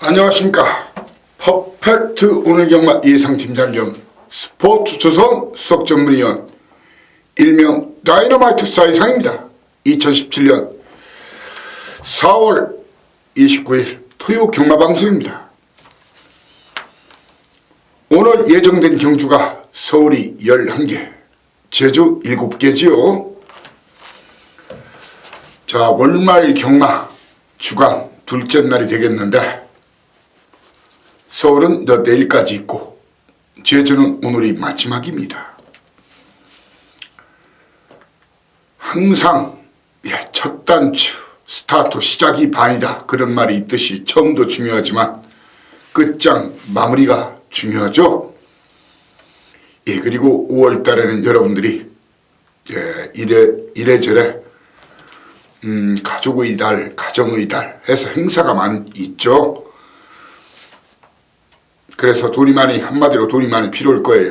안녕하십니까. 퍼펙트 오늘 경마 예상팀장 겸 스포츠조선 수석전문위원 일명 다이너마이트 사이상입니다. 2017년 4월 29일 토요 경마방송입니다. 오늘 예정된 경주가 서울이 11개, 제주 7개지요. 자, 월말 경마 주간 둘째 날이 되겠는데 서울은 내일까지 있고 제주는 오늘이 마지막입니다. 항상 첫 단추 스타트 시작이 반이다 그런 말이 있듯이 처음도 중요하지만 끝장 마무리가 중요하죠. 그리고 5월 달에는 여러분들이 이래저래 가족의 달, 가정의 달 해서 행사가 많이 있죠. 그래서 돈이 많이, 한마디로 돈이 많이 필요할 거예요.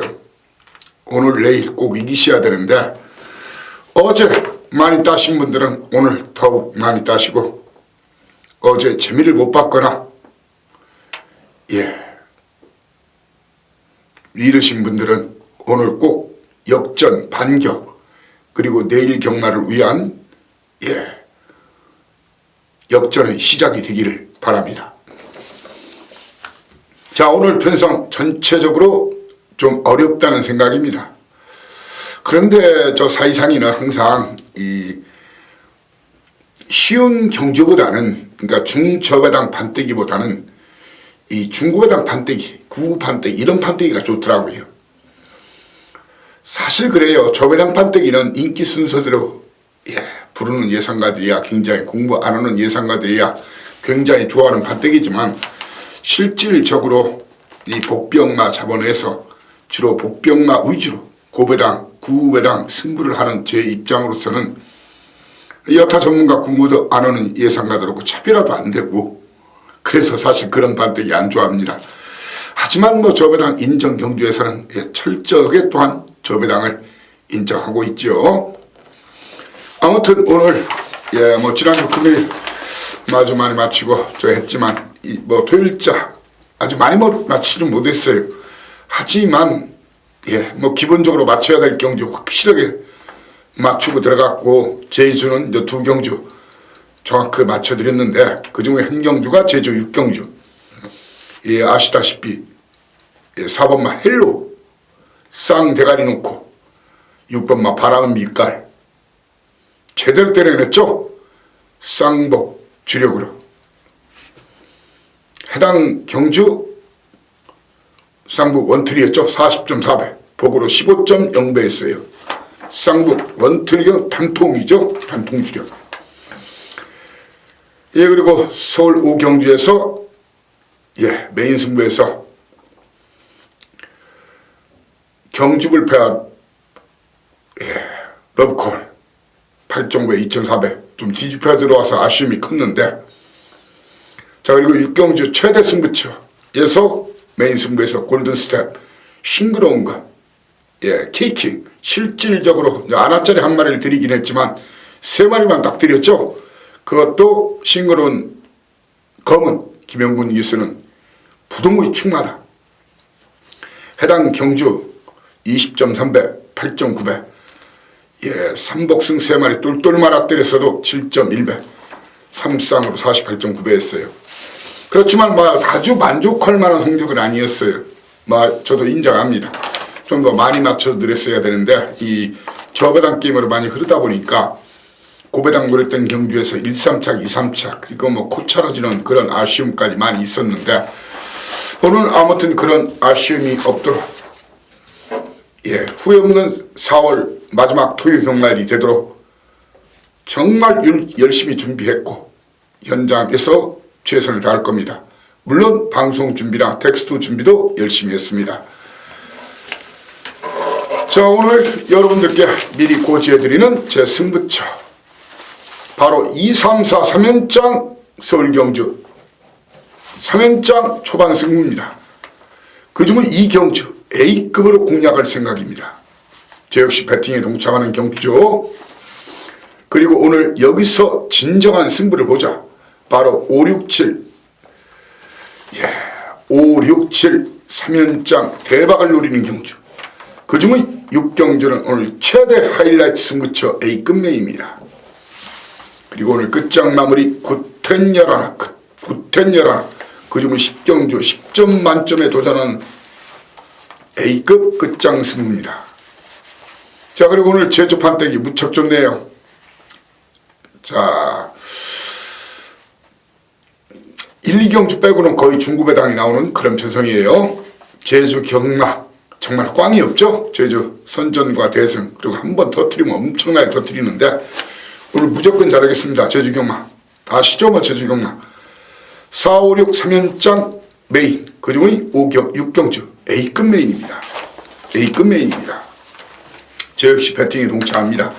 오늘 내일 꼭 이기셔야 되는데 어제 많이 따신 분들은 오늘 더욱 많이 따시고, 어제 재미를 못 봤거나 잃으신 분들은 오늘 꼭 역전 반격, 그리고 내일 경마를 위한 역전의 시작이 되기를 바랍니다. 자, 오늘 편성 전체적으로 좀 어렵다는 생각입니다. 그런데 저 사이상이는 항상 이 쉬운 경주보다는, 그러니까 중저배당 판때기보다는 이 중고배당 판때기, 구구 판때기 이런 판때기가 좋더라고요. 사실 그래요. 저배당 판때기는 인기 순서대로 부르는 예상가들이야 굉장히, 공부 안 하는 예상가들이야 굉장히 좋아하는 판때기지만, 실질적으로 이 복병마 자본에서 주로 복병마 위주로 고배당, 구배당 승부를 하는 제 입장으로서는 여타 전문가 공부도 안 하는 예상가들하고 차별화도 안 되고, 그래서 사실 그런 판때기 안 좋아합니다. 하지만 저배당 인정 경주에서는 철저하게 또한 저배당을 인정하고 있죠. 아무튼 오늘 지난주 금요일 아주 많이 마치고 했지만 토요일자 아주 많이 마치지는 못했어요. 하지만 기본적으로 맞춰야 될 경주 확실하게 맞추고 들어갔고, 제주는 이제 2경주 정확하게 맞춰드렸는데 그중에 한 경주가 제주 6경주. 아시다시피 4번마 헬로 쌍대가리 놓고 6번마 바람은 밀깔 제대로 때려냈죠. 쌍복 주력으로. 해당 경주 쌍북 원틀이었죠. 40.4배 복으로 15.0배였어요. 쌍북 원틀경 단통이죠. 단통 주력. 그리고 서울 5경주에서 메인 승부에서 경주불패한 러브콜 8.9배 2.4배 좀 뒤집혀 들어와서 아쉬움이 컸는데, 자, 그리고 6경주 최대 승부처에서 메인 승부에서 골든스텝 싱그러운 것 케이킹 실질적으로 아나짜리 한 마리를 드리긴 했지만 3마리만 딱 드렸죠. 그것도 싱그러운 검은 김영군 기수는 부동의 충마다. 해당 경주 20.3배 8.9배 3복승 3마리 똘똘 말아 때렸어도 7.1배 3쌍으로 48.9배 했어요. 그렇지만 아주 만족할 만한 성적은 아니었어요. 저도 인정합니다. 좀 더 많이 맞춰드렸어야 되는데 이 저배당 게임으로 많이 흐르다 보니까 고배당 노렸던 경주에서 1, 3착, 2, 3착 그리고 코차러지는 그런 아쉬움까지 많이 있었는데, 오늘 아무튼 그런 아쉬움이 없도록 후회 없는 4월 마지막 토요 경마일이 되도록 정말 열심히 준비했고 현장에서 최선을 다할 겁니다. 물론 방송 준비나 텍스트 준비도 열심히 했습니다. 자, 오늘 여러분들께 미리 고지해드리는 제 승부처 바로 2, 3, 4 3연장 서울경주 3연장 초반 승부입니다. 그중은 이 경주 A급으로 공략할 생각입니다. 저 역시 배팅에 동참하는 경주죠. 그리고 오늘 여기서 진정한 승부를 보자. 바로 5, 6, 7 5, 6, 7 3연장 대박을 노리는 경주. 그중의 6경주는 오늘 최대 하이라이트 승부처 A급 메이입니다. 그리고 오늘 끝장 마무리 구텐열하나 그중의 10경주 10점 만점에 도전하는 A급 끝장 승부입니다. 자, 그리고 오늘 제주 판때기 무척 좋네요. 자, 1, 2경주 빼고는 거의 중구배당이 나오는 그런 편성이에요. 제주 경마 정말 꽝이 없죠. 제주 선전과 대승, 그리고 한 번 터뜨리면 엄청나게 터뜨리는데 오늘 무조건 잘하겠습니다. 제주 경마 아시죠? 뭐 제주 경마 4, 5, 6 3연장 메인, 그중의 6경주 A급 메인입니다. A급 메인입니다. 저 역시 배팅에 동참합니다.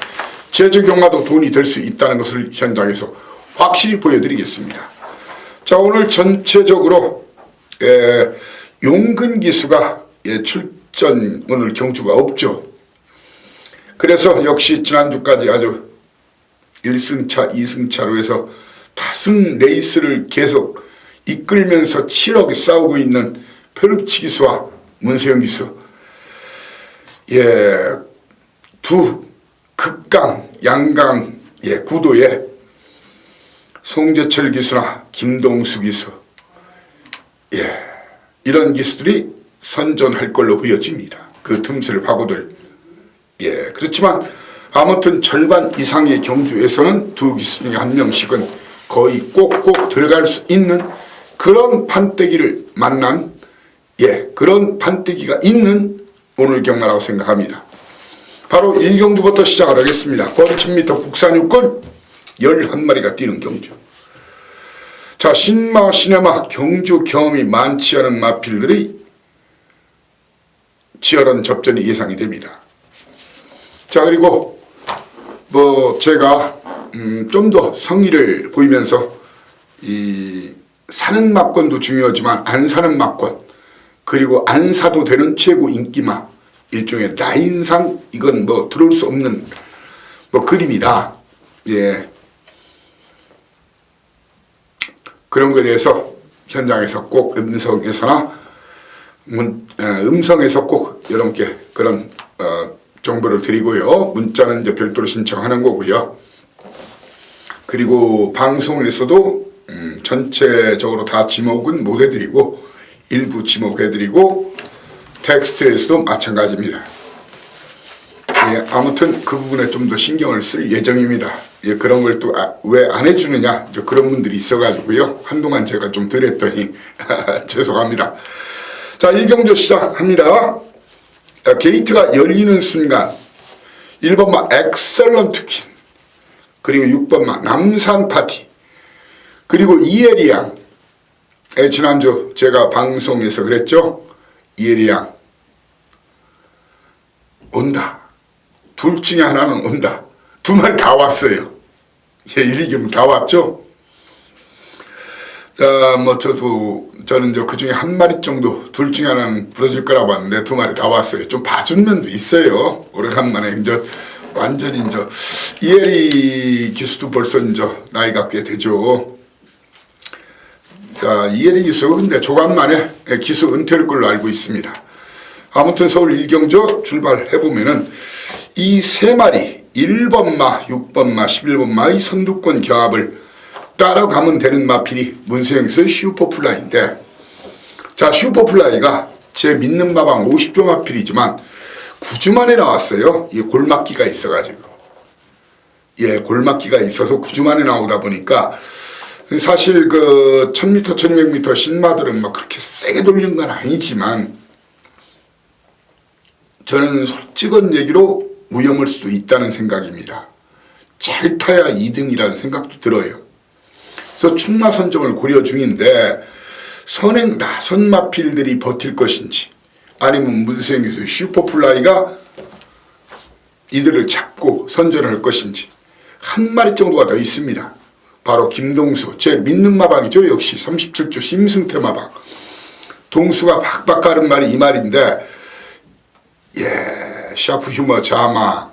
제주 경마도 돈이 될 수 있다는 것을 현장에서 확실히 보여드리겠습니다. 자, 오늘 전체적으로 용근 기수가 출전 오늘 경주가 없죠. 그래서 역시 지난주까지 아주 1승차 2승차로 해서 다승 레이스를 계속 이끌면서 치열하게 싸우고 있는 페르치 기수와 문세영 기수, 두 극강 양강 구도에 송재철 기수나 김동수 기수, 이런 기수들이 선전할 걸로 보여집니다. 그 틈새를 파고들. 그렇지만 아무튼 절반 이상의 경주에서는 두 기수 중에 한 명씩은 거의 꼭꼭 들어갈 수 있는 그런 판때기를 만난 그런 판때기가 있는 오늘 경마라고 생각합니다. 바로 1경주부터 시작을 하겠습니다. 거리 1000m 국산 육군 11마리가 뛰는 경주. 자, 신마, 시네마, 경주 경험이 많지 않은 마필들의 치열한 접전이 예상이 됩니다. 자, 그리고 제가 좀 더 성의를 보이면서 이 사는 막권도 중요하지만 안 사는 막권, 그리고 안 사도 되는 최고 인기마, 일종의 라인상 이건 들어올 수 없는 그림이다. 그런 것에 대해서 현장에서 꼭 음성에서나 음성에서 꼭 여러분께 그런 정보를 드리고요. 문자는 이제 별도로 신청하는 거고요. 그리고 방송에서도 전체적으로 다 지목은 못 해드리고 일부 지목해드리고 텍스트에서도 마찬가지입니다. 아무튼 그 부분에 좀 더 신경을 쓸 예정입니다. 그런 걸 또 왜 안 해주느냐 그런 분들이 있어가지고요. 한동안 제가 좀 덜 했더니 죄송합니다. 자, 1경주 시작합니다. 게이트가 열리는 순간 1번마 엑셀런트 퀸, 그리고 6번마 남산 파티, 그리고 이혜리양. 지난주 제가 방송에서 그랬죠. 이혜리양 온다. 둘 중에 하나는 온다. 두 마리 다 왔어요. 1, 2경주 다 왔죠. 저는 그 중에 한 마리 정도, 둘 중에 하나는 부러질 거라고 봤는데 두 마리 다 왔어요. 좀 봐준 면도 있어요. 오래간만에 완전히 이혜리 기수도 벌써 나이가 꽤 되죠. 자, 이혜리 기수 근데 조간 만에 기수 은퇴할 걸로 알고 있습니다. 아무튼 서울 1경주 출발해보면은 이 세 마리 1번마, 6번마, 11번마의 선두권 경합을 따라가면 되는 마필이 문세영에서의 슈퍼플라이인데, 자, 슈퍼플라이가 제 믿는 마방 50조 마필이지만 9주 만에 나왔어요. 이 골막기가 있어가지고. 골막기가 있어서 9주 만에 나오다 보니까 사실 1000m, 1200m 신마들은 그렇게 세게 돌리는 건 아니지만 저는 솔직한 얘기로 무혐을 수도 있다는 생각입니다. 잘 타야 2등이라는 생각도 들어요. 그래서 충마 선정을 고려 중인데 선행 나선 마필들이 버틸 것인지 아니면 문세영에서 슈퍼플라이가 이들을 잡고 선전할 것인지 한 마리 정도가 더 있습니다. 바로 김동수, 제 믿는 마방이죠. 역시 37조 심승태 마방. 동수가 박박 가는 말이 이 말인데 샤프 휴머 자마,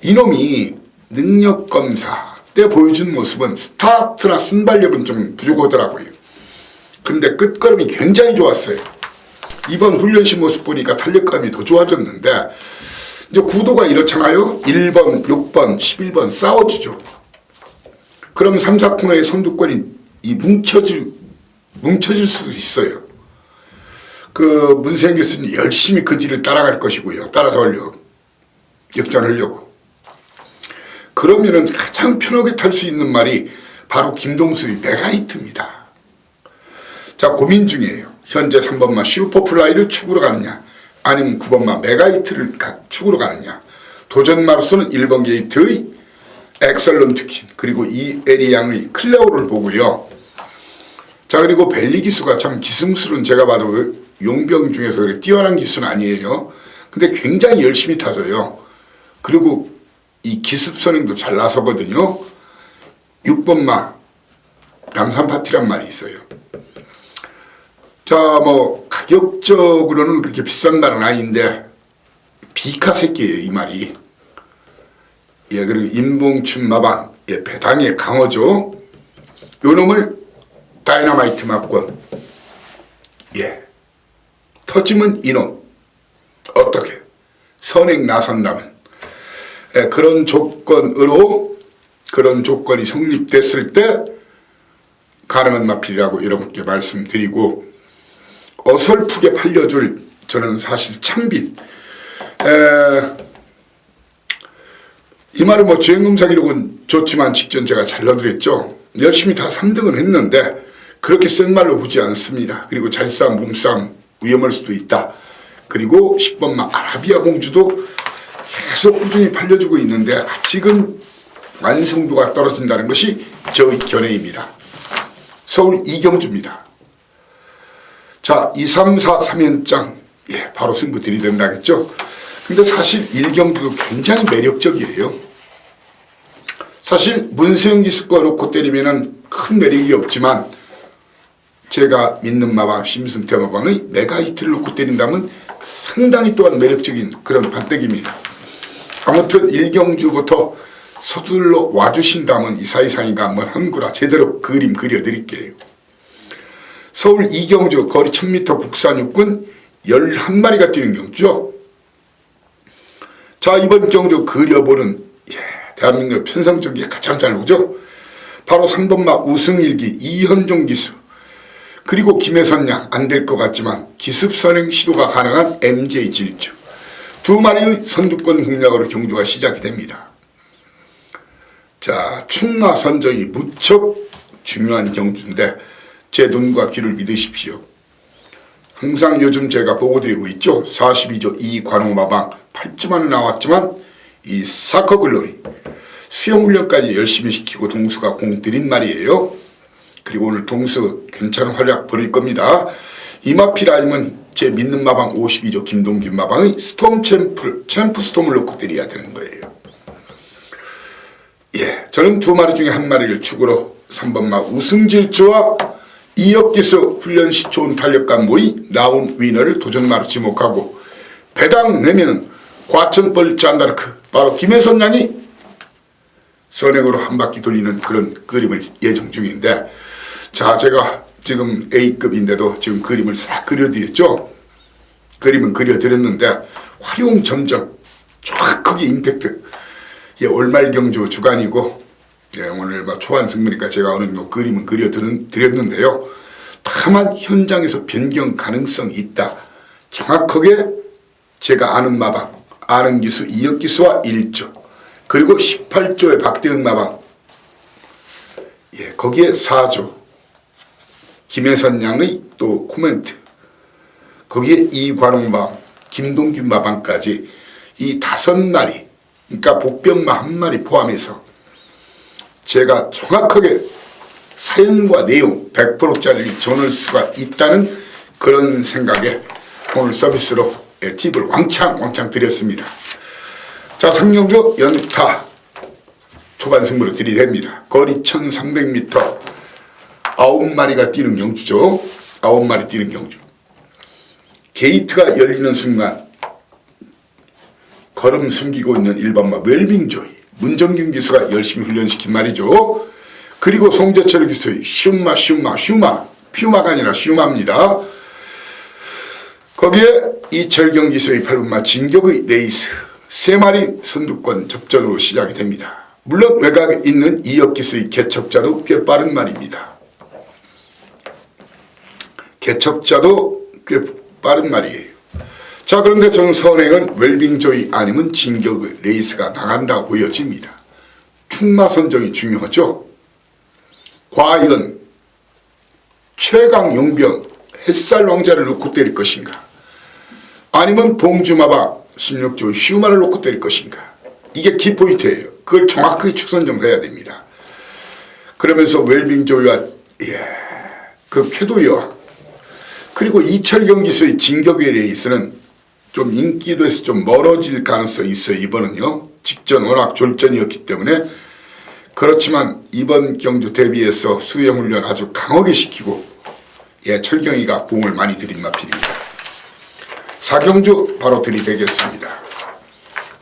이놈이 능력검사 때 보여준 모습은 스타트나 순발력은 좀 부족하더라고요. 근데 끝걸음이 굉장히 좋았어요. 이번 훈련시 모습 보니까 탄력감이 더 좋아졌는데 이제 구도가 이렇잖아요. 1번, 6번, 11번 싸워주죠. 그럼 3, 4코너의 선두권이 뭉쳐질 수도 있어요. 그 문세영 교수는 열심히 그 뒤를 따라갈 것이고요. 따라잡으려고, 역전하려고. 그러면은 가장 편하게 탈 수 있는 말이 바로 김동수의 메가히트입니다. 자, 고민 중이에요. 현재 3번마 슈퍼플라이를 축으로 가느냐, 아니면 9번마 메가히트를 축으로 가느냐. 도전마로서는 1번 게이트의 엑설런트 퀸, 그리고 이 에리양의 클레오를 보고요. 자, 그리고 벨리 기수가 참 기승술은 제가 봐도 용병 중에서 그렇게 뛰어난 기수는 아니에요. 근데 굉장히 열심히 타줘요. 그리고 이 기습 선행도 잘 나서거든요. 6번마 남산파티란 말이 있어요. 자, 뭐 가격적으로는 그렇게 비싼 말은 아닌데 비카 새끼예요, 이 말이. 예, 그리고 인봉춘 마방, 예, 배당의 강어죠. 요 놈을 다이너마이트 맞권, 예, 터지면 이놈. 어떻게 선행 나선다면, 예, 그런 조건이 성립됐을 때 가능한 마필이라고 여러분께 말씀드리고, 어설프게 팔려줄 저는 사실 참빛, 이 말은 뭐 주행검사 기록은 좋지만 직전 제가 잘라드렸죠. 열심히 다 3등은 했는데 그렇게 센 말로 보지 않습니다. 그리고 자리싸움, 몸싸움 위험할 수도 있다. 그리고 10번마 아라비아 공주도 계속 꾸준히 팔려주고 있는데 아직은 완성도가 떨어진다는 것이 저의 견해입니다. 서울 이경주입니다. 자, 2, 3, 4, 3연장, 예, 바로 승부 들이댄다겠죠. 근데 사실 일경주도 굉장히 매력적이에요. 사실 문세영 기수과 놓고 때리면은 큰 매력이 없지만 제가 믿는 마방 심승태 마방의 메가히트를 놓고 때린다면 상당히 또한 매력적인 그런 반대기입니다. 아무튼 일경주부터 서둘러 와주신다면 이사이상이가 한번 한구라 제대로 그림 그려드릴게요. 서울 이경주 거리 1000m 국산 육군 11마리가 뛰는 경주죠. 자, 이번 경주 그려보는, 예, 대한민국 편성적이 가장 잘 보죠. 바로 3번마 우승일기 이현종 기수, 그리고 김혜선 양 안 될 것 같지만 기습선행 시도가 가능한 MJ 질주, 두 마리의 선두권 공략으로 경주가 시작이 됩니다. 자, 충마 선정이 무척 중요한 경주인데 제 눈과 귀를 믿으십시오. 항상 요즘 제가 보고드리고 있죠. 42조 이관홍마방 8주 만에 나왔지만 이 사커 글로리 수영훈련까지 열심히 시키고 동수가 공 들인 말이에요. 그리고 오늘 동수 괜찮은 활약 벌일 겁니다. 이마필 아니면 제 믿는 마방 52조 김동균 마방의 스톰 챔프 스톰을 놓고 때려야 되는 거예요. 예, 저는 두 마리 중에 한 마리를 축으로 3번마 우승질주와 이역기수 훈련 시 좋은 탄력감 모의 나온 위너를 도전마로 지목하고 배당 내면은 과천벌 잔다르크 바로 김혜선 양이 선행으로 한 바퀴 돌리는 그런 그림을 예정 중인데, 자, 제가 지금 A급인데도 지금 그림을 싹 그려드렸죠. 그림은 그려드렸는데 활용 점정 정확하게 임팩트, 예, 올말 경주 주간이고, 예, 오늘 초반 승부니까 제가 어느 정도 그림은 그려드렸는데요. 다만 현장에서 변경 가능성이 있다. 정확하게 제가 아는 마방, 아는 기수 이역기수와 1조, 그리고 18조의 박대응 마방, 예, 거기에 4조 김혜선 양의 또 코멘트, 거기에 이관홍 마방, 김동균 마방까지 이 5마리, 그러니까 복변마 한 마리 포함해서 제가 정확하게 사연과 내용 100%짜리를 전할 수가 있다는 그런 생각에 오늘 서비스로 팁을 왕창 드렸습니다. 자, 상경주 연타 초반 승부로 들이댑니다. 거리 1300m 9마리가 뛰는 경주죠. 9마리 뛰는 경주. 게이트가 열리는 순간 걸음 숨기고 있는 1번마 웰빙조이 문정균 기수가 열심히 훈련시킨 말이죠. 그리고 송재철 기수의 슈마 퓨마가 아니라 슈마입니다. 거기에 이철경 기수의 8번마 진격의 레이스 3마리 선두권 접전으로 시작이 됩니다. 물론 외곽에 있는 이혁 기수의 개척자도 꽤 빠른 말입니다. 개척자도 꽤 빠른 말이에요. 자, 그런데 저는 선행은 웰빙조이 아니면 진격의 레이스가 나간다고 보여집니다. 충마 선정이 중요하죠. 과연 최강 용병 햇살 왕자를 놓고 때릴 것인가, 아니면 봉주마바 16조 슈마를 놓고 때릴 것인가, 이게 키포인트예요. 그걸 정확하게 축선정해야 됩니다. 그러면서 웰빙조이와 그 쾌도이와 그리고 이철경 기수의 진격의 레이스는 좀 인기도에서 좀 멀어질 가능성이 있어요. 이번은요. 직전 워낙 졸전이었기 때문에. 그렇지만 이번 경주 대비해서 수영훈련 아주 강하게 시키고 철경이가 공을 많이 들인 마필입니다. 4경주 바로 들이대겠습니다.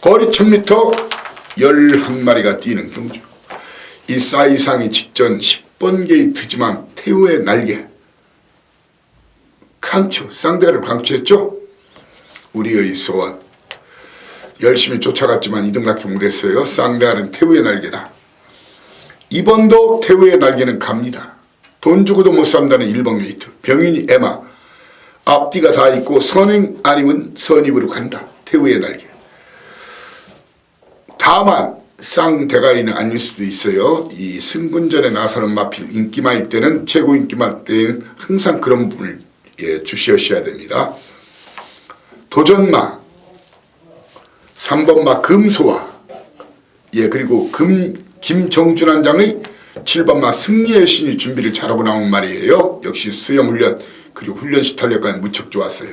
거리 1000m 11마리가 뛰는 경주. 이 사이상이 직전 10번 게이트지만 태우의 날개 강추, 쌍대를 강추했죠. 우리의 소원. 열심히 쫓아갔지만 이등밖에 못했어요. 쌍대하는 태우의 날개다. 이번도 태우의 날개는 갑니다. 돈 주고도 못 산다는 1번 게이트. 병인이 에마. 앞뒤가 다 있고 선행 아니면 선입으로 간다. 태우의 날개. 다만 쌍대가리는 아닐 수도 있어요. 이 승군전에 나서는 마필 인기마일 때는, 최고 인기마일 때는 항상 그런 부분을 주시하셔야 됩니다. 도전마 3번마 금소와 그리고 김정준 장의 7번마 승리의 신이 준비를 잘하고 나온 말이에요. 역시 수영훈련 그리고 훈련시 탄력까지 무척 좋았어요.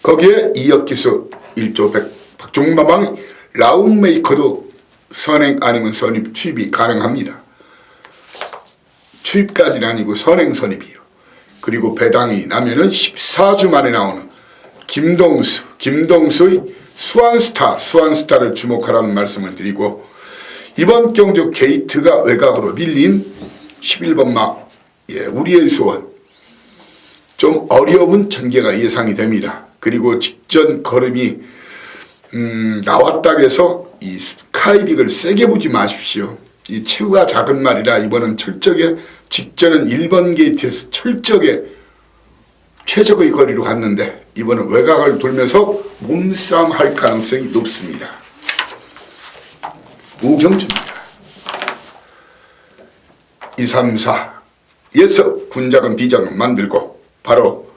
거기에 이혁기수 1조 100 박종마방 라운메이커도 선행 아니면 선입 투입이 가능합니다. 투입까지는 아니고 선행 선입이요. 그리고 배당이 나면은 14주 만에 나오는 김동수의 수완스타를 주목하라는 말씀을 드리고, 이번 경주 게이트가 외곽으로 밀린 11번마 우리의 소원 좀 어려운 전개가 예상이 됩니다. 그리고 직전 걸음이 나왔다 해서 이 스카이빅을 세게 보지 마십시오. 이 체구가 작은 말이라 이번은 철저하게, 직전은 1번 게이트에서 철저하게 최적의 거리로 갔는데 이번은 외곽을 돌면서 몸싸움 할 가능성이 높습니다. 우경주입니다. 2, 3, 4에서 군작은 비작은 만들고 바로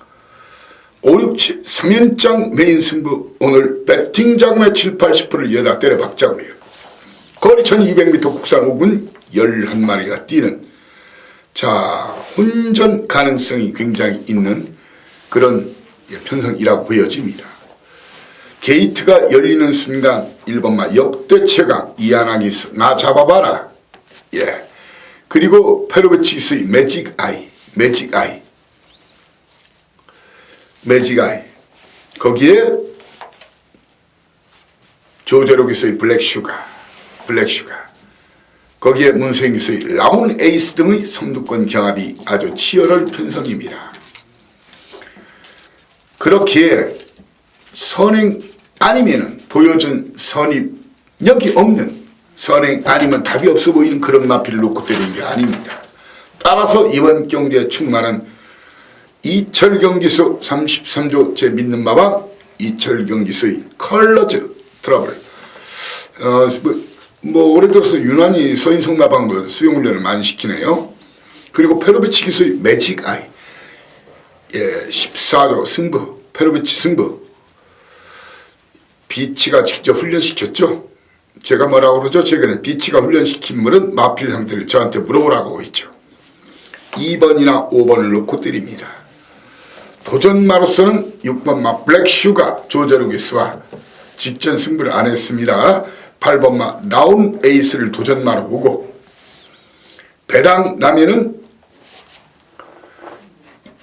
5, 6, 7 3연장 메인 승부. 오늘 배팅 자금의 7, 80%를 여다 때려 박자고요. 거리 1200m 국산 5군 11마리가 뛰는, 자, 혼전 가능성이 굉장히 있는 그런 편성이라고 보여집니다. 게이트가 열리는 순간 1번마 역대 최강 이하나기스 나 잡아봐라. 그리고 페로베치스의 매직아이 거기에 조제록에서의 블랙슈가 거기에 문세영에서의 라운 에이스 등의 선두권 경합이 아주 치열한 편성입니다. 그렇기에 선행 아니면은 보여준 선입력이 없는, 선행 아니면 답이 없어 보이는 그런 마필을 놓고 때리는 게 아닙니다. 따라서 이번 경기에 충만한 이철경 기수 33조 제 믿는 마방 이철경 기수의 컬러즈 트러블. 올해 들어서 유난히 서인성 마방도 수영훈련을 많이 시키네요. 그리고 페로비치 기수의 매직아이 14조 승부, 페로비치 승부. 비치가 직접 훈련시켰죠. 제가 뭐라고 그러죠? 최근에 비치가 훈련시킨 물은 마필 상태를 저한테 물어보라고 하고 있죠. 2번이나 5번을 놓고 때립니다. 도전마로서는 6번마 블랙슈가 조제루기스와 직전 승부를 안 했습니다. 8번마 라운 에이스를 도전마로 보고, 배당 나면은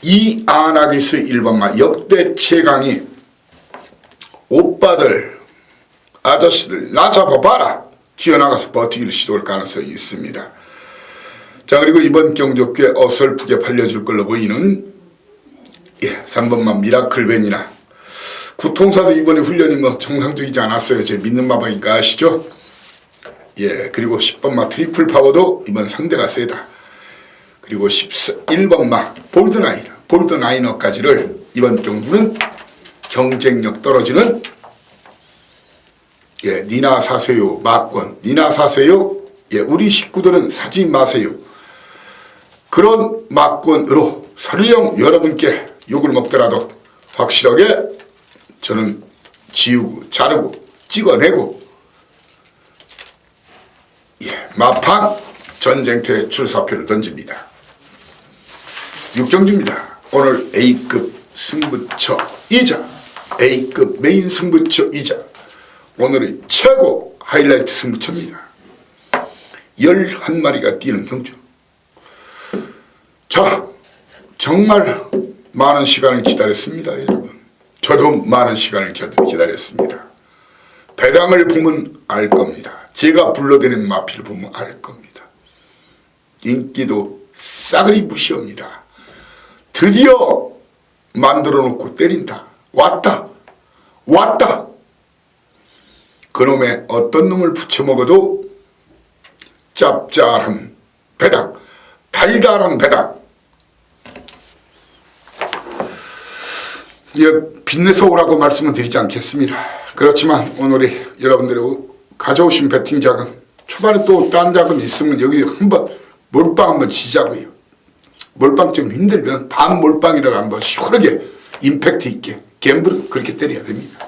이아나기스 1번마 역대 최강이 오빠들 아저씨들 나 잡아봐라 튀어나가서 버티기를 시도할 가능성이 있습니다. 자, 그리고 이번 경주 꽤 어설프게 팔려질 걸로 보이는 3번만 미라클밴이나 구통사도 이번에 훈련이 뭐 정상적이지 않았어요. 제 믿는 마방이니까 아시죠? 그리고 10번마 트리플 파워도 이번 상대가 세다. 그리고 1번마 볼드나이너까지를 이번 경주는 경쟁력 떨어지는 니나 사세요 막권, 니나 사세요, 우리 식구들은 사지 마세요, 그런 막권으로 설령 여러분께 욕을 먹더라도 확실하게 저는 지우고 자르고 찍어내고 마판 전쟁터에 출사표를 던집니다. 육경주입니다. 오늘 A급 승부처이자 A급 메인 승부처이자 오늘의 최고 하이라이트 승부처입니다. 11마리가 뛰는 경주. 자, 정말 많은 시간을 기다렸습니다, 여러분. 저도 많은 시간을 기다렸습니다. 배당을 보면 알 겁니다. 제가 불러드리는 마피를 보면 알 겁니다. 인기도 싸그리 무시합니다. 드디어 만들어 놓고 때린다. 왔다. 그놈의 어떤 놈을 부쳐 먹어도 짭짤한 배당, 달달한 배당. 빛내서 오라고 말씀은 드리지 않겠습니다. 그렇지만 오늘이 여러분들이 가져오신 배팅 자금, 초반에 또 딴 자금이 있으면 여기 한번 몰빵 한번 치자고요. 몰빵 좀 힘들면 반 몰빵이라도 한번 시원하게 임팩트 있게 갬블을 그렇게 때려야 됩니다.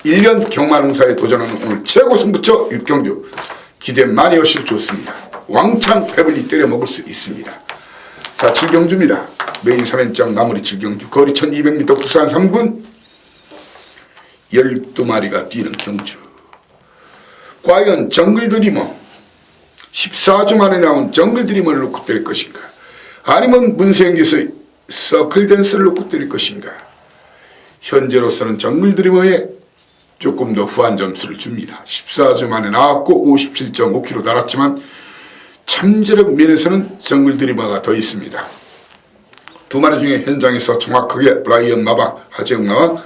1년 경마농사에 도전하는 오늘 최고 승부처 육경주, 기대 많이 하시면 좋습니다. 왕창 배불리 때려 먹을 수 있습니다. 자, 7경주입니다. 메인 3연장 마무리 7경주, 거리 1200m 부산 3군 12마리가 뛰는 경주. 과연 정글드리머 14주 만에 나온 정글드리머를 놓고 때릴 것인가, 아니면 문세영기에서 서클댄스를 놓고 때릴 것인가. 현재로서는 정글드리머에 조금 더 후한 점수를 줍니다. 14주 만에 나왔고 57.5kg 달았지만 참재력 면에서는 정글드리머가 더 있습니다. 두 마리 중에 현장에서 정확하게 브라이언 마방, 하재웅 마방,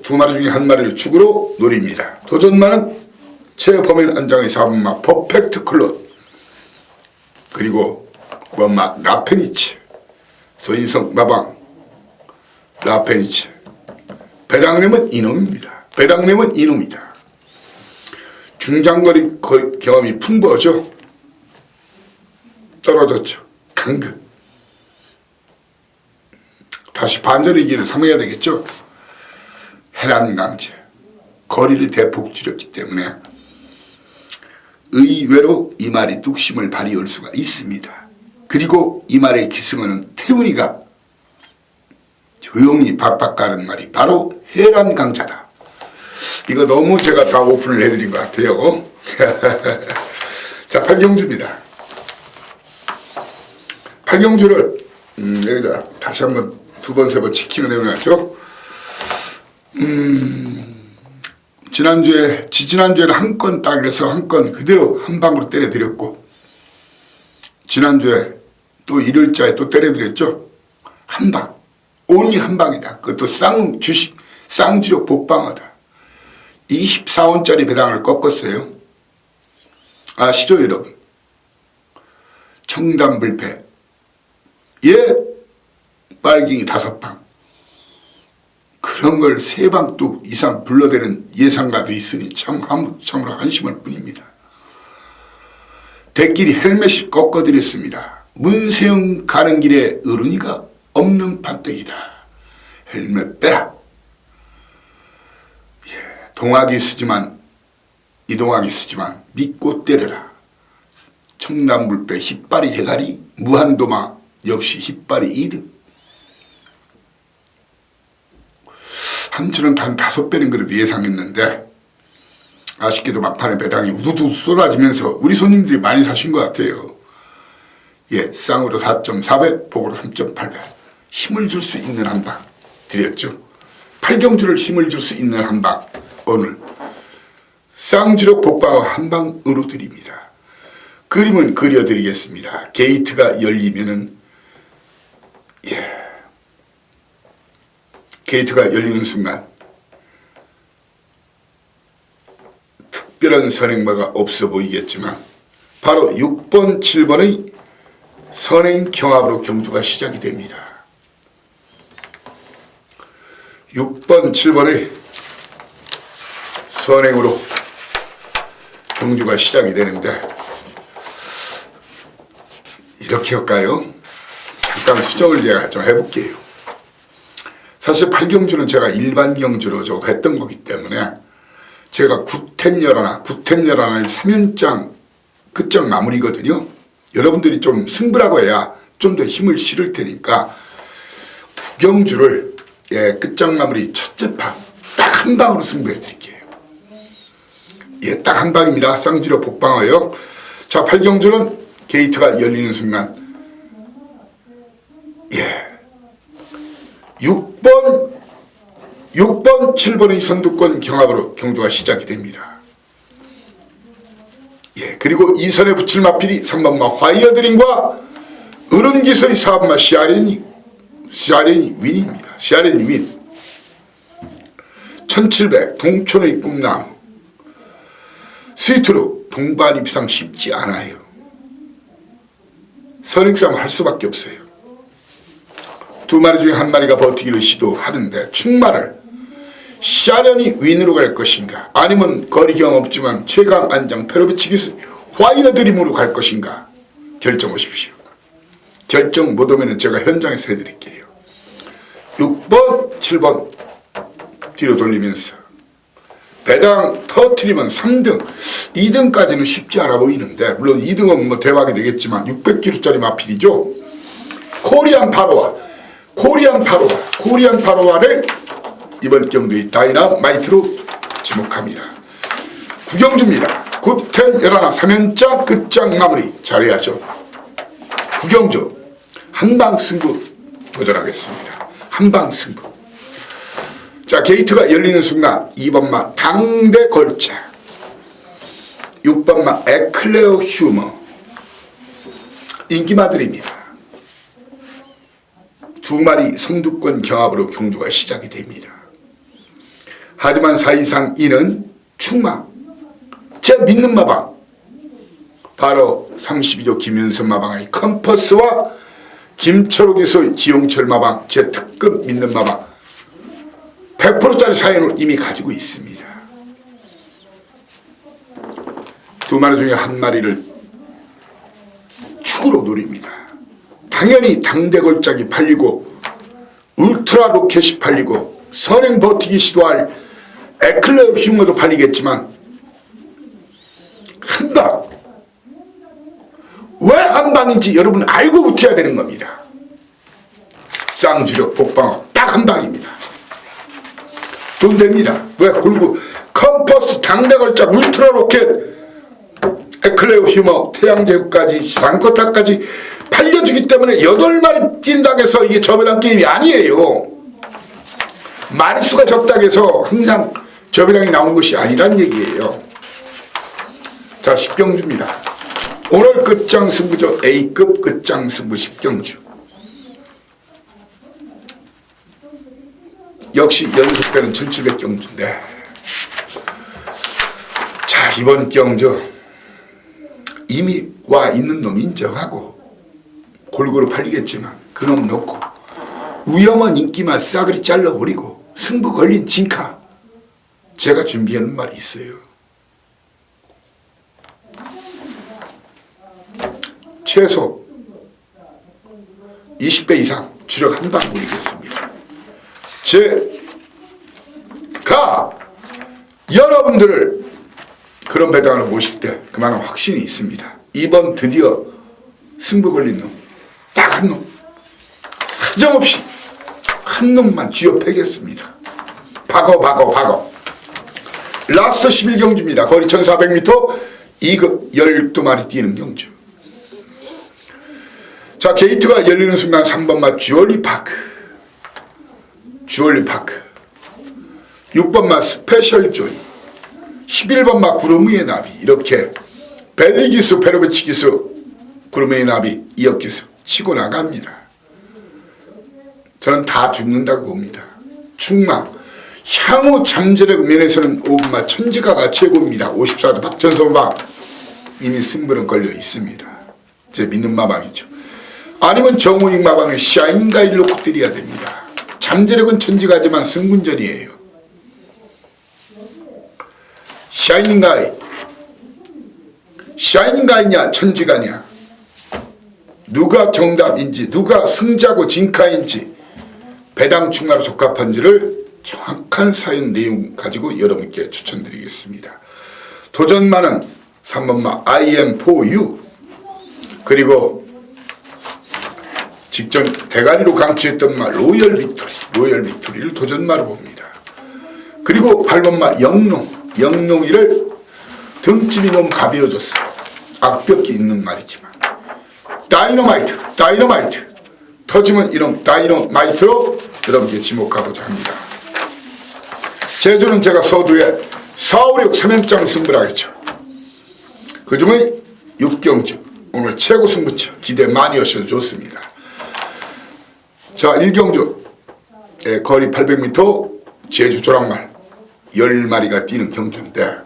두 마리 중에 한 마리를 축으로 노립니다. 도전마는 최범인 안장의 4번마 퍼펙트 클론, 그리고 9번마 라페니치, 서인성 마방 라페니치. 배당nem은 이놈이다. 중장거리 경험이 풍부하죠. 떨어졌죠. 강극. 다시 반전의 길을 삼아야 되겠죠. 해란강제. 거리를 대폭 줄였기 때문에 의외로 이 말이 뚝심을 발휘할 수가 있습니다. 그리고 이 말의 기승어는 태훈이가 조용히 박박 가는 말이 바로 해란강자다. 이거 너무 제가 다 오픈을 해드린 것 같아요. 자, 8경주입니다. 8경주를 여기다 다시 한번 두 번, 세 번 지키면 해야죠. 지난주에는 한 건 딱해서 한 건 그대로 한 방으로 때려드렸고, 지난주에 또 일요일자에 또 때려드렸죠. 한 방. 온리 한 방이다. 그것도 쌍지력 복방어다. 24원짜리 배당을 꺾었어요. 아시죠, 여러분? 청담불패. 빨갱이 5방. 그런 걸 3방 뚝 이상 불러대는 예상가도 있으니 참으로 한심할 뿐입니다. 대길이 헬멧이 꺾어드렸습니다. 문세영 가는 길에 어른이가 없는 판때기다. 헬멧 빼라. 동학이 쓰지만 이동학이 쓰지만 믿고 때려라. 청남불배 hit발이 대가리, 무한도마 역시 hit발이 2등. 함수는 단 5배는 그래도 예상했는데 아쉽게도 막판에 배당이 우두두 쏟아지면서 우리 손님들이 많이 사신 것 같아요. 쌍으로 4.4배, 복으로 3.8배. 힘을 줄 수 있는 한방 드렸죠. 8경주를 힘을 줄 수 있는 한방 오늘 쌍주력 복방어 한방으로 드립니다. 그림은 그려드리겠습니다. 게이트가 열리면은, 게이트가 열리는 순간 특별한 선행마가 없어 보이겠지만 바로 6번, 7번의 선행 경합으로 경주가 시작이 됩니다. 6번, 7번의 선행으로 경주가 시작이 되는데, 이렇게 할까요? 잠깐 수정을 제가 좀 해볼게요. 사실 8경주는 제가 일반 경주로 저거 했던 거기 때문에 제가 구텐열하나 3연장 끝장 마무리거든요. 여러분들이 좀 승부라고 해야 좀 더 힘을 실을 테니까 9경주를 끝장 마무리 첫째 판 딱 한 방으로 승부해 드릴게요. 딱 한 방입니다. 쌍지로 복방어요. 자, 8경주는 게이트가 열리는 순간 6번, 7번의 선두권 경합으로 경주가 시작이 됩니다. 그리고 2선에 붙일 마필이 3번마 화이어드림과 으름기서의 4번마 시아렌이 윈입니다. 시아렌이 윈. 1700 동촌의 꿈나무. 스위트로 동반 입상 쉽지 않아요. 선행싸움 할 수밖에 없어요. 두 마리 중에 한 마리가 버티기를 시도하는데 충마를 시아련이 윈으로 갈 것인가, 아니면 거리 경험 없지만 최강 안장 페로비치기스 화이어드림으로 갈 것인가 결정하십시오. 결정 못 오면 제가 현장에서 해드릴게요. 6번, 7번 뒤로 돌리면서 배당 터트리면 3등, 2등까지는 쉽지 않아 보이는데, 물론 2등은 뭐 대박이 되겠지만 600kg짜리 마필이죠. 코리안 파로와를 이번 경주의 다이나마이트로 지목합니다. 9경주입니다. 구텐 열하나 3연장 끝장 마무리 잘해야죠. 9경주 한방 승부 도전하겠습니다. 한방 승부. 자, 게이트가 열리는 순간 2번마 당대 걸작, 6번마 에클레어 휴머 인기마들입니다. 두 마리 선두권 경합으로 경주가 시작이 됩니다. 하지만 사이상 이는 충마, 제 믿는 마방, 바로 32조 김윤선 마방의 컴퍼스와 김철호 기수 지용철 마방, 제 특급 믿는 마방 100%짜리 사연을 이미 가지고 있습니다. 두 마리 중에 한 마리를 축으로 노립니다. 당연히 당대걸작이 팔리고 울트라 로켓이 팔리고 선행 버티기 시도할 에클레어 휴머도 팔리겠지만, 한방, 왜 한방인지 여러분 알고 붙어야 되는 겁니다. 쌍주력 복방어 딱 한방입니다. 돈 됩니다. 왜? 그리고 컴퍼스 당대걸작 울트라 로켓 에클레어 휴머 태양제국까지 상코타까지 팔려주기 때문에 8마리 뛴다고 해서 이게 저배당 게임이 아니에요. 마리수가 적다고 해서 항상 저배당이 나오는 것이 아니란 얘기예요. 자, 10경주입니다. 오늘 끝장 승부죠. A급 끝장 승부 10경주. 역시 연속되는 1700경주인데, 자, 이번 경주 이미 와 있는 놈 인정하고 골고루 팔리겠지만 그놈 놓고 위험한 인기만 싸그리 잘라버리고 승부 걸린 진카, 제가 준비하는 말이 있어요. 최소 20배 이상 주력 한 방 올리겠습니다. 제가 여러분들을 그런 배당을 모실 때 그만한 확신이 있습니다. 이번 드디어 승부 걸린 놈, 딱 한 놈, 사정없이 한 놈만 쥐어 패겠습니다. 박어. 라스트 11경주입니다. 거리 1400m 2급 12마리 뛰는 경주. 자, 게이트가 열리는 순간 3번마 주얼리파크, 6번마 스페셜 조이, 11번마 구름 위의 나비, 이렇게 벨리기수, 페로비치기수, 구르메이나비, 이역기수 치고 나갑니다. 저는 다 죽는다고 봅니다. 충마, 향후 잠재력 면에서는 5분마 천지가가 최고입니다. 54도 박전선방 이미 승부는 걸려 있습니다. 제 믿는 마방이죠. 아니면 정우익 마방을 샤인가이를 놓고 때려야 됩니다. 잠재력은 천지가지만 승군전이에요. 샤인가이냐 천지가냐, 누가 정답인지 누가 승자고 진카인지 배당 충마로 적합한지를 정확한 사연 내용 가지고 여러분께 추천드리겠습니다. 도전마는 3번마 IM4U, 그리고 직전 대가리로 강추했던 마 로열 빅토리를 도전마로 봅니다. 그리고 8번마 영롱이를 등집이 너무 가벼워졌어요. 악벽이 있는 말이지만 다이너마이트 터지면 이놈 다이너마이트로 여러분께 지목하고자 합니다. 제주는 제가 서두에 4, 5, 6 3연장 승부를 하겠죠. 그 중에 6경주 오늘 최고 승부처 기대 많이 하셔도 좋습니다. 자, 1경주 거리 800m 제주 조랑말 10마리가 뛰는 경주인데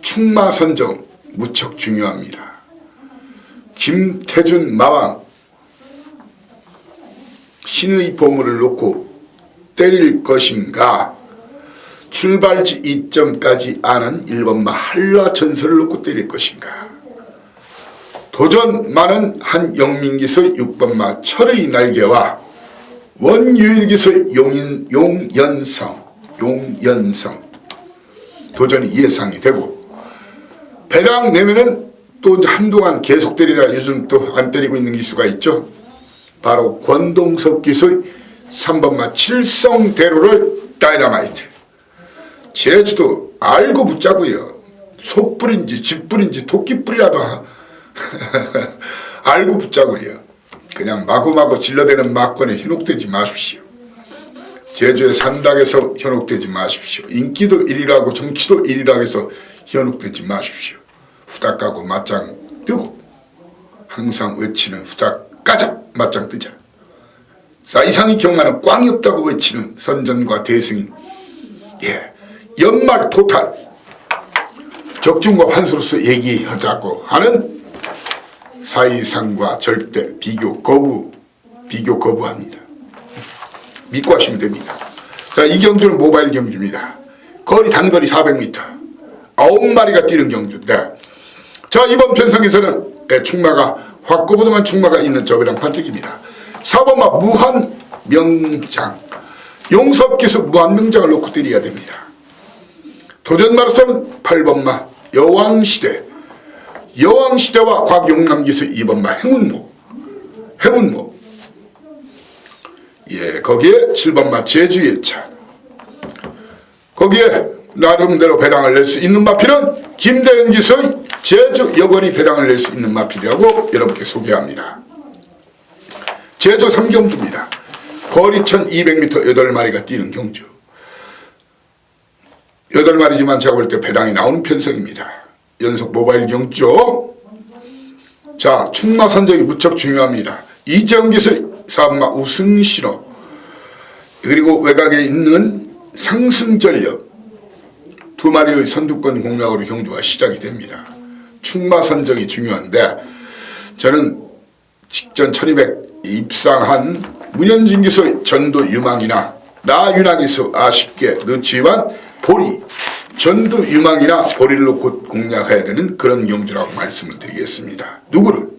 충마 선정 무척 중요합니다. 김태준 마왕 신의 보물을 놓고 때릴 것인가, 출발지 이점까지 아는 1번마 한라전설을 놓고 때릴 것인가, 도전 많은 한영민기수의 6번마 철의 날개와 원유일기수의 용연성 도전이 예상이 되고, 배당 내면은 또 한동안 계속 때리다 요즘 또 안 때리고 있는 기수가 있죠. 바로 권동석 기수의 3번마 칠성대로를 다이너마이트. 제주도 알고 붙자고요. 소뿔인지 쥐뿔인지 토끼뿔이라도 알고 붙자고요. 그냥 마구마구 질러대는 막건에 현혹되지 마십시오. 제주의 산닥에서 현혹되지 마십시오. 인기도 1위라고 정치도 1위라고 해서 현혹되지 마십시오. 후딱 가고 맞짱 뜨고 항상 외치는 후딱 까자 맞짱 뜨자. 이상이 경마는 꽝이 없다고 외치는 선전과 대승인, 연말 토탈 적중과 환수로서 얘기하자고 하는 사이상과 절대 비교 거부합니다. 믿고 하시면 됩니다. 자, 이 경주는 모바일 경주입니다. 거리 단거리 400m 9마리가 뛰는 경주인데, 자, 이번 편성에서는 충마가 확고부동한 충마가 있는 저배당 판택입니다. 4번마 무한명장 용섭기수 무한명장을 놓고 때려야 됩니다. 도전마로서는 8번마 여왕시대와 곽용남기수 2번마 행운모 거기에 7번마 제주예차, 거기에 나름대로 배당을 낼 수 있는 마필은 김대현 기수의 제주 여거리 배당을 낼 수 있는 마필이라고 여러분께 소개합니다. 제주 3경주입니다. 거리 1200m 8마리가 뛰는 경주. 8마리지만 제가 볼 때 배당이 나오는 편성입니다. 연속 모바일 경주죠. 자, 충마 선정이 무척 중요합니다. 이재영 기수의 4번마 우승신호, 그리고 외곽에 있는 상승전력 2마리의 선두권 공략으로 경주가 시작이 됩니다. 충마 선정이 중요한데, 저는 직전 1200 입상한 문현진 기수의 전도 유망이나 나윤아 기수 아쉽게 늦지만 보리, 전도 유망이나 보리를 놓고 공략해야 되는 그런 경주라고 말씀을 드리겠습니다. 누구를?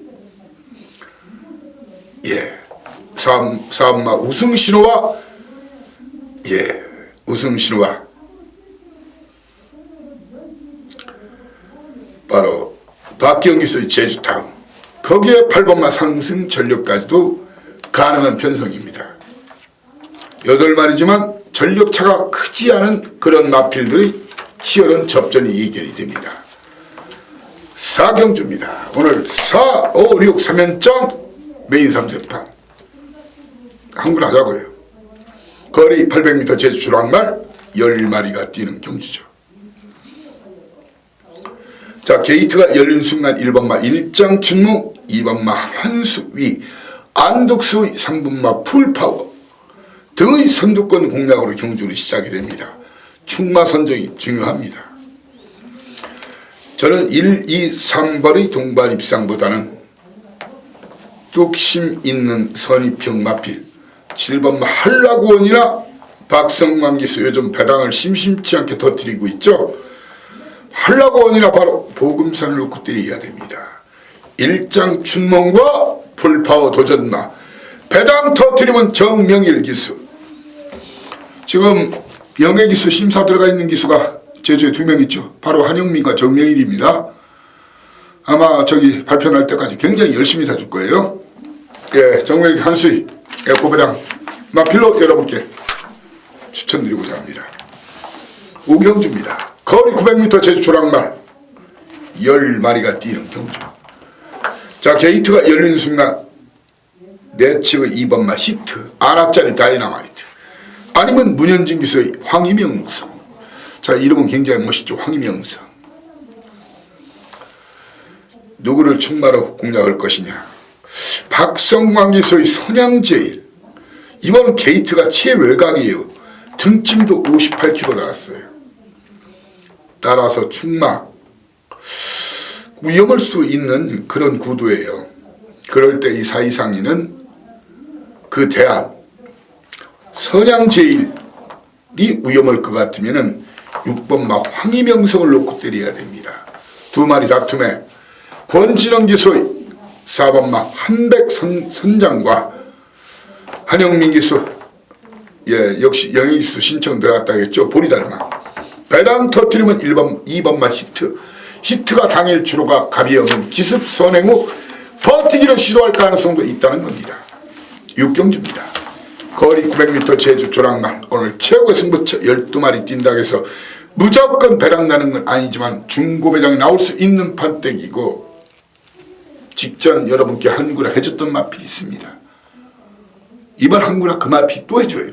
4번마 우승신호와 바로 박기영 기수의 제주타운, 거기에 8번마 상승 전력까지도 가능한 편성입니다. 8마리지만 전력차가 크지 않은 그런 마필들의 치열한 접전이 예견이 됩니다. 4경주입니다. 오늘 4, 5, 6 3연장 메인 3세판 한군하자고요. 거리 800m 제주 주랑말 10마리가 뛰는 경주죠. 자, 게이트가 열린 순간 1번마 일장춘몽, 2번마 환수위, 안덕수의 3번마 풀파워 등의 선두권 공략으로 경주는 시작이 됩니다. 충마 선정이 중요합니다. 저는 1, 2, 3번의 동반 입상보다는 뚝심 있는 선입형 마필 7번마 한라구원이나 박성광 기수 요즘 배당을 심심치 않게 터뜨리고 있죠. 한라구원이나 바로 보금산을 놓고 때려야 됩니다. 일장춘몽과 풀파워 도전마 배당 터뜨리면 정명일 기수. 지금 영예기수 심사 들어가 있는 기수가 제주에 2명 있죠. 바로 한영민과 정명일입니다. 아마 저기 발표 날 때까지 굉장히 열심히 사줄 거예요. 예, 정명일 한수희 고배당 마필로 여러분께 추천드리고자 합니다. 오경주입니다. 거리 900m 제주 조랑말 10마리가 뛰는 경주. 자, 게이트가 열리는 순간 내측의 2번마 히트 아나짜리 다이나마이트 아니면 문현진 기수의 황희명성. 자, 이름은 굉장히 멋있죠. 황희명성. 누구를 충마로 공략할 것이냐. 박성광 기수의 선양제일. 이번 게이트가 최외곽이에요. 등짐도 58kg 달았어요. 따라서 충마 위험할 수 있는 그런 구도예요. 그럴 때 이 사이상이는 그 대안 선양제일이 위험할 것 같으면은 6번마 황희명성을 놓고 때려야 됩니다. 2마리 다툼에 권진영 기수의 4번마 한백 선장과 한영민 기수, 예, 역시 영예 기수 신청 들어갔다 했죠. 보리달마 배당 터뜨리면 2번마 히트가 당일 주로가 갑이 없는 기습 선행 후 버티기를 시도할 가능성도 있다는 겁니다. 6경주입니다. 거리 900m 제주 조랑말 오늘 최고의 승부처 12마리 뛴다고 해서 무조건 배당 나는 건 아니지만 중고 배당이 나올 수 있는 판때기고 직전 여러분께 한구라 해줬던 마필이 있습니다. 이번 한구라 그 마필 또 해줘요.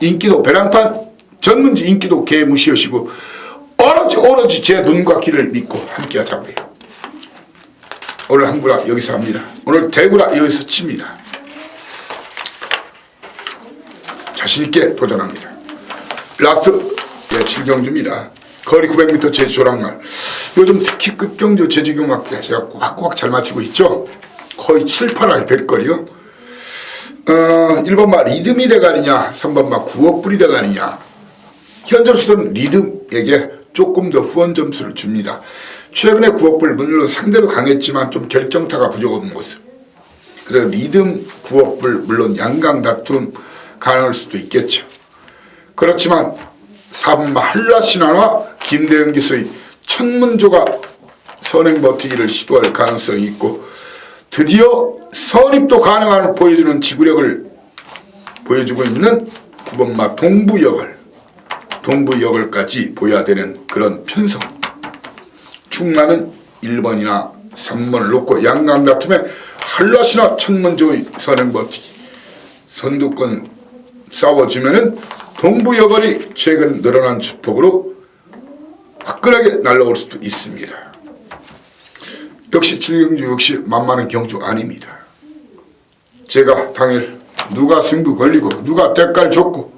인기도 배당판 전문지 인기도 개 무시하시고 오로지 제 눈과 귀를 믿고 함께 하자고요. 오늘 한구라 여기서 합니다. 오늘 대구라 여기서 칩니다. 자신있게 도전합니다. 라스트 7경주입니다. 거리 900m 제주 조랑말 요즘 특히 끝경주 제주경마께 제가 꼬박꼬박 잘 맞추고 있죠. 거의 7, 8할 될 거리요. 1번마 리듬이 대가리냐 3번마 구억불이 대가리냐. 현재로서는 리듬에게 조금 더 후원 점수를 줍니다. 최근에 구억불 물론 상대도 강했지만 좀 결정타가 부족한 모습. 그래서 리듬 구억불 물론 양강 다툼 가능할 수도 있겠죠. 그렇지만 4번마 한라신화와 김대영 기수의 천문조가 선행 버티기를 시도할 가능성이 있고 드디어 선입도 가능함을 보여주는 지구력을 보여주고 있는 9번마 동부역을까지 보여야 되는 그런 편성. 충마는 1번이나 3번을 놓고 양강 다툼에 한라신화 천문조의 선행 버티기 선두권 싸워주면은 동부여걸이 최근 늘어난 주폭으로 화끈하게 날아올 수도 있습니다. 역시 7경주 역시 만만한 경주 아닙니다. 제가 당일 누가 승부 걸리고 누가 대가를 줬고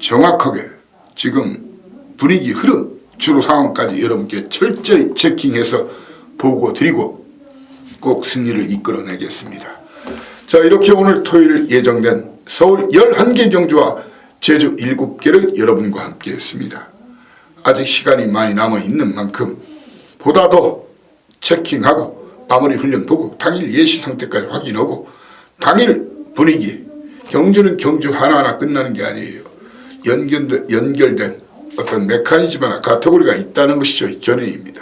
정확하게 지금 분위기 흐름 주로 상황까지 여러분께 철저히 체킹해서 보고 드리고 꼭 승리를 이끌어내겠습니다. 자, 이렇게 오늘 토요일 예정된 서울 11개 경주와 제주 7개를 여러분과 함께 했습니다. 아직 시간이 많이 남아있는 만큼 보다 더 체킹하고 마무리 훈련 보고 당일 예시 상태까지 확인하고 당일 분위기 경주는 경주 하나하나 끝나는 게 아니에요. 연결된 어떤 메커니즘이나 카테고리가 있다는 것이 저희 견해입니다.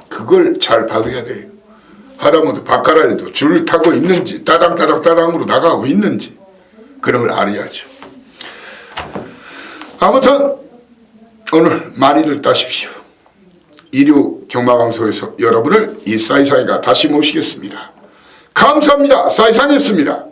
그걸 잘 봐둬야 돼요. 하다못해 바카라에도 줄을 타고 있는지 따당따당으로 나가고 있는지 그런 걸 알아야죠. 아무튼 오늘 많이들 따십시오. 일요 경마방송에서 여러분을 이 사이사이가 다시 모시겠습니다. 감사합니다. 사이상이었습니다.